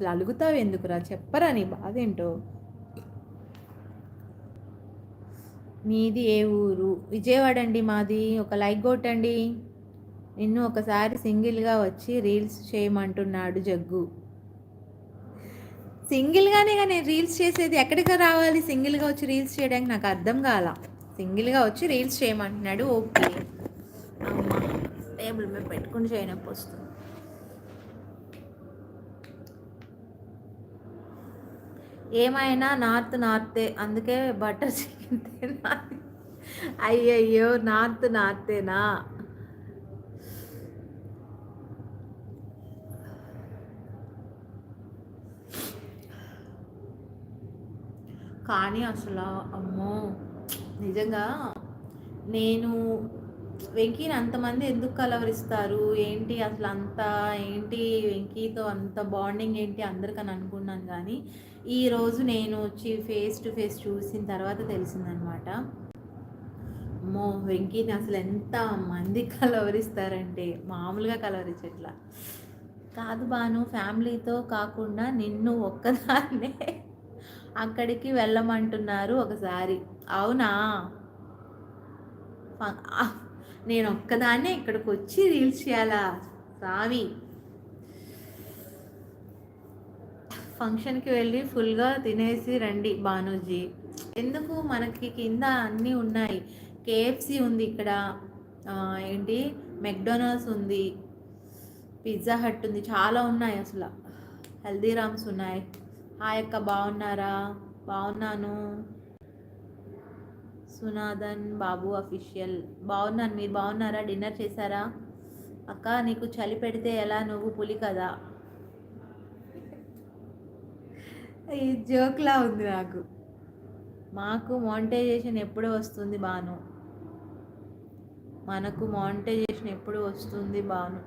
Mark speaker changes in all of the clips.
Speaker 1: అసలు అలుగుతావు ఎందుకురా, చెప్పరా నీ బాధ ఏంటో. మీది ఏ ఊరు? విజయవాడ అండి మాది. ఒక లైక్ కొట్టండి. నిన్ను ఒకసారి సింగిల్గా వచ్చి రీల్స్ చేయమంటున్నాడు జగ్గు. సింగిల్గానే నేను రీల్స్ చేసేది, ఎక్కడికి రావాలి సింగిల్గా వచ్చి రీల్స్ చేయడానికి? నాకు అర్థం కాల. సింగిల్గా వచ్చి రీల్స్ చేయమంటున్నాడు, ఓకే. అమ్మా, టేబుల్ మీద పెట్టుకుని చేయనప్పు వస్తుంది. ఏమైనా నార్తే, అందుకే బటర్ చికెన్ తినాలి. అయ్యయ్యో, నార్తేనా? కానీ అసలు అమ్మో, నిజంగా నేను వెంకీని అంతమంది ఎందుకు కలవరిస్తారు ఏంటి, అసలు అంత ఏంటి వెంకీతో అంత బాండింగ్ ఏంటి అందరికని అనుకున్నాను. కానీ ఈరోజు నేను వచ్చి ఫేస్ టు ఫేస్ చూసిన తర్వాత తెలిసిందనమాట. అమ్మో, వెంకీని అసలు ఎంత మంది కలవరిస్తారంటే మామూలుగా కలవరించట్లా కాదు బాను. ఫ్యామిలీతో కాకుండా నిన్ను ఒక్కదాన్నే అక్కడికి వెళ్ళమంటున్నారు ఒకసారి. అవునా? నేను ఒక్కదాన్నే ఇక్కడికి వచ్చి రీల్స్ చేయాలా స్వామి? ఫంక్షన్కి వెళ్ళి ఫుల్గా తినేసి రండి బానూజీ. ఎందుకు, మనకి కింద అన్నీ ఉన్నాయి. కేఎఫ్సి ఉంది ఇక్కడ, ఏంటి మెక్డొనాల్డ్స్ ఉంది, పిజ్జా హట్ ఉంది, చాలా ఉన్నాయి అసలు. హల్దీరామ్స్ ఉన్నాయి. హాయ్ అక్క, బాగున్నారా? బాగున్నాను. సునాదన్ బాబు అఫీషియల్, బాగున్నాను. మీరు బాగున్నారా? డిన్నర్ చేశారా? అక్క, నీకు చలి పెడితే ఎలా, నువ్వు పులి కదా? ఈ జోక్లా ఉంది నాకు. మాకు మానిటైజేషన్ ఎప్పుడు వస్తుంది బాను? మనకు మానిటైజేషన్ ఎప్పుడు వస్తుంది బాను?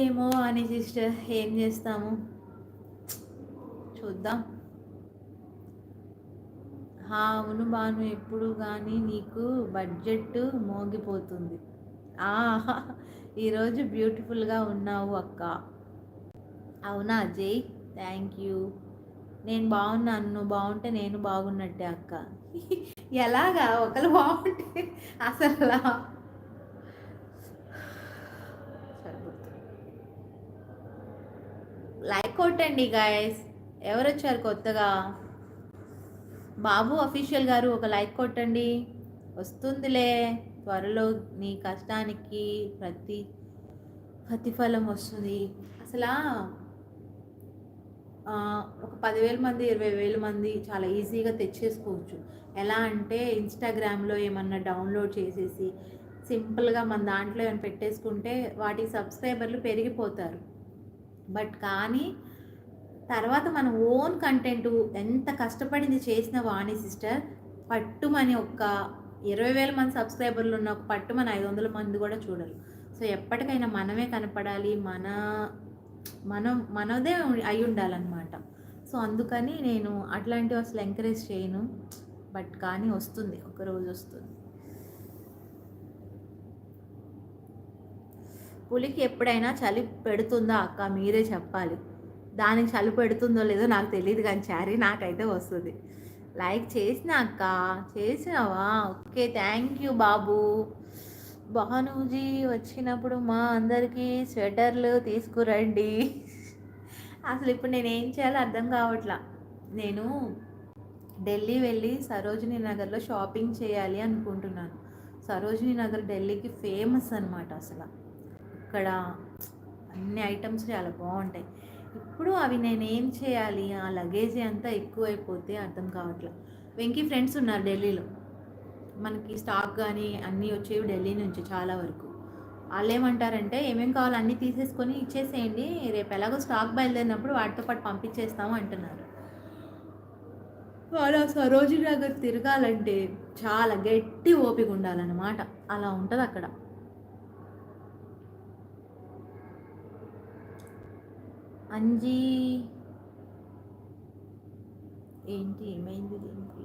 Speaker 1: ఏమో అని సిస్టర్, ఏం చేస్తాము, చూద్దాం. అవును బాను, ఎప్పుడు కానీ నీకు బడ్జెట్ మోగిపోతుంది. ఈరోజు బ్యూటిఫుల్గా ఉన్నావు అక్క. అవునా అజయ్, థ్యాంక్ యూ. నేను బాగున్నాను, నువ్వు బాగుంటే నేను బాగున్నట్టే అక్క. ఎలాగా ఒకరు బాగుంటే అసలు లైక్ కొట్టండి గాయస్. ఎవరు వచ్చారు కొత్తగా? బాబు అఫీషియల్ గారు ఒక లైక్ కొట్టండి. వస్తుందిలే త్వరలో, నీ కష్టానికి ప్రతిఫలం వస్తుంది. అసలు ఒక 10,000 మంది 20,000 మంది చాలా ఈజీగా తెచ్చేసుకోవచ్చు. ఎలా అంటే ఇన్స్టాగ్రామ్లో ఏమన్నా డౌన్లోడ్ చేసేసి సింపుల్గా మన దాంట్లో ఏమైనా పెట్టేసుకుంటే వాటికి సబ్స్క్రైబర్లు పెరిగిపోతారు. బట్ కానీ తర్వాత మన ఓన్ కంటెంట్ ఎంత కష్టపడింది చేసిన వాణి సిస్టర్, పట్టుమని ఒక 20,000 మంది సబ్స్క్రైబర్లు ఉన్న ఒక పట్టుమని 500 మంది కూడా చూడరు. సో ఎప్పటికైనా మనమే కనపడాలి, మనదే అయి ఉండాలన్నమాట. సో అందుకని నేను అట్లాంటివి అసలు ఎంకరేజ్ చేయను. బట్ కానీ వస్తుంది, ఒకరోజు వస్తుంది. పులికి ఎప్పుడైనా చలి పెడుతుందా అక్క? మీరే చెప్పాలి. దానికి చలి పెడుతుందో లేదో నాకు తెలియదు, కానీ చారీ నాకైతే వస్తుంది. లైక్ చేసిన అక్క, చేసినావా? ఓకే, థ్యాంక్ యూ బాబు. భానుజీ వచ్చినప్పుడు మా అందరికీ స్వెటర్లు తీసుకురండి. అసలు ఇప్పుడు నేను ఏం చేయాలో అర్థం కావట్లా. నేను ఢిల్లీ వెళ్ళి సరోజినీ నగర్లో షాపింగ్ చేయాలి అనుకుంటున్నాను. సరోజినీ నగర్ ఢిల్లీకి ఫేమస్ అనమాట. అసలు ఇక్కడ అన్ని ఐటమ్స్ చాలా బాగుంటాయి. ఇప్పుడు అవి నేనేం చేయాలి, ఆ లగేజీ అంతా ఎక్కువైపోతే అర్థం కావట్లేదు. వెంకీ ఫ్రెండ్స్ ఉన్నారు ఢిల్లీలో, మనకి స్టాక్ కానీ అన్నీ వచ్చేవి ఢిల్లీ నుంచి చాలా వరకు. వాళ్ళు ఏమంటారంటే ఏమేమి కావాలో అన్నీ తీసేసుకొని ఇచ్చేసేయండి, రేపు ఎలాగో స్టాక్ బయలుదేరినప్పుడు వాటితో పాటు పంపించేస్తాము అంటున్నారు. అలా సరోజినీ నగర్ తిరగాలంటే చాలా గట్టి ఓపిక ఉండాలన్నమాట. అలా ఉంటుంది అక్కడ. అంజీ ఏంటి ఏమైంది దీనికి?